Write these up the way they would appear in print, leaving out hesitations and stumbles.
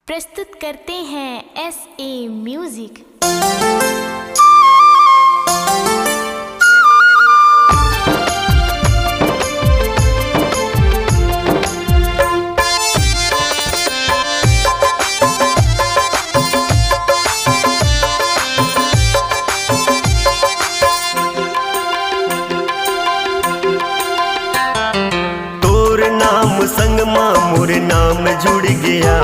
प्रस्तुत करते हैं SA म्यूजिक। तोर नाम संग माँ मोर नाम जुड़ गया,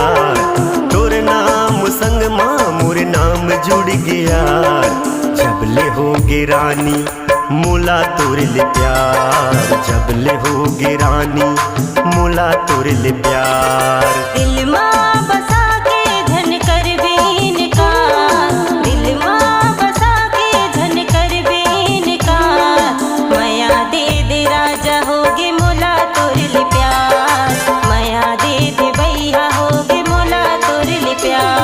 तोर नाम संग माँ मोर नाम जुड़ गया। जब ले होगे रानी मोला तोर ले प्यार, जब ले होगे रानी मोला तोर ले प्यार। दिल माँ बसा के धन कर बेन का, दिल माँ बसा के धन कर बेन का। माया दे दे राजा होगे मोला तोर ले प्यार, माया दे दे भैया होगे मोला तोर ले प्यार।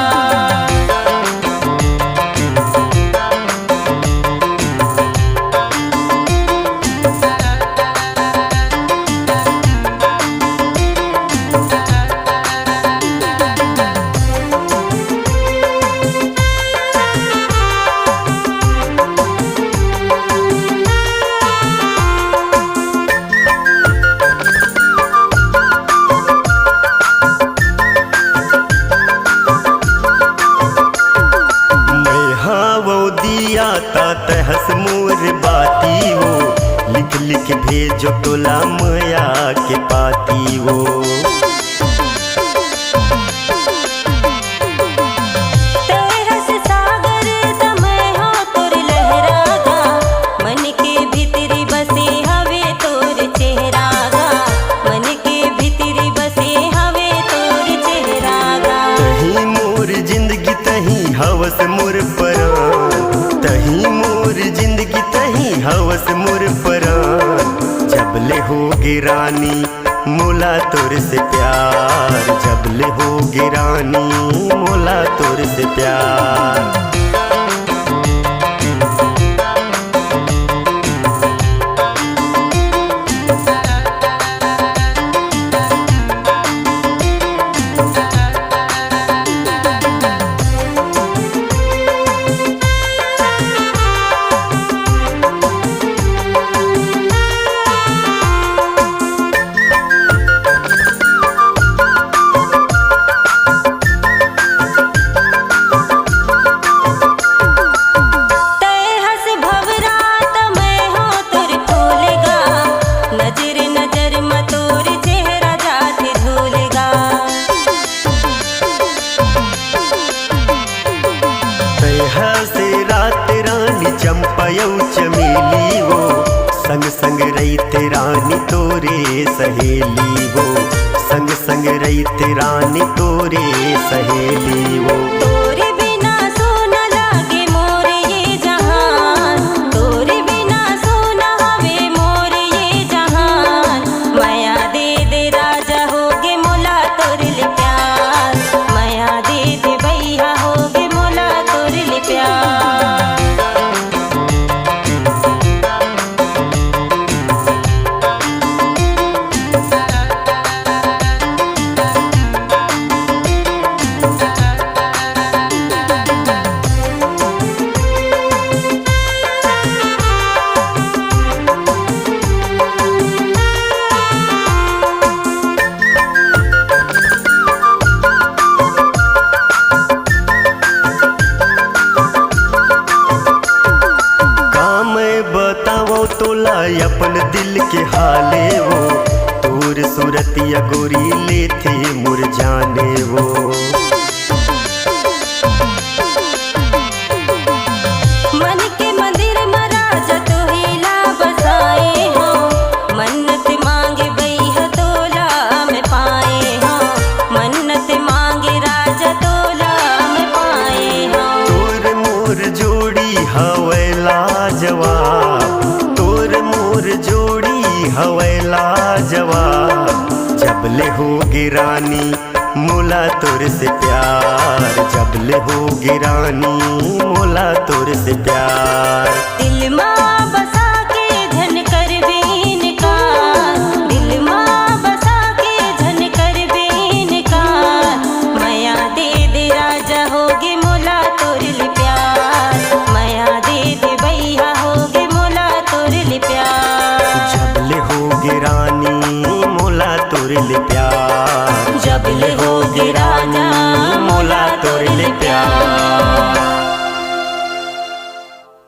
हस मोर बाती वो लिख लिख भेजो तोला मया के पाती वो। तरस सागर समय हो तोर लहरागा, मन के भीतरी बसे हवे तोर चेहरागा, मन के भीतरी बसे हवे तोर चेहरागा। तही मोर जिंदगी तही हवस मोर परान, तही मोर जिंदगी तही हवस मोर परान। जब ले होगे रानी मोला तोर से प्यार, जब ले होगे रानी मोला तोर से प्यार। चंपयऊ चमेली वो संग संग रही रानी तोरे सहेली वो, संग संग रही रानी तोरे सहेली वो। तोरे बिना सोना लागे मोर ये जहान, तोरे बिना सोना हवे मोर ये जहान। माया दे दे राजा होगे मोला तोर ले प्यार, माया दे दे भैया होगे मोला तोर ले प्यार। तोला अपन दिल के हाले वो, तोर सूरतिया गोरी ले थे मुरझाने वो। मन के मंदिर में राजा तोहेला बसाए हो, मन्नत मांगे भैया तोला में पाए हो, मन्नत मांगे राजा तोला में पाए हो। तोर मोर जोड़ी हवे लाजवाब, मोर जोड़ी हवे लाजवाब। जब ले होगे रानी मोला तोर से प्यार, जब ले होगे रानी मोला तोर से प्यार। दिल माँ बसा के धन कर बेन का, दिल माँ बसा के धन कर बेन का। माया दे होगे रानी मोला तोरले प्यार, जबले होगे राजा मोला तोरले प्यार।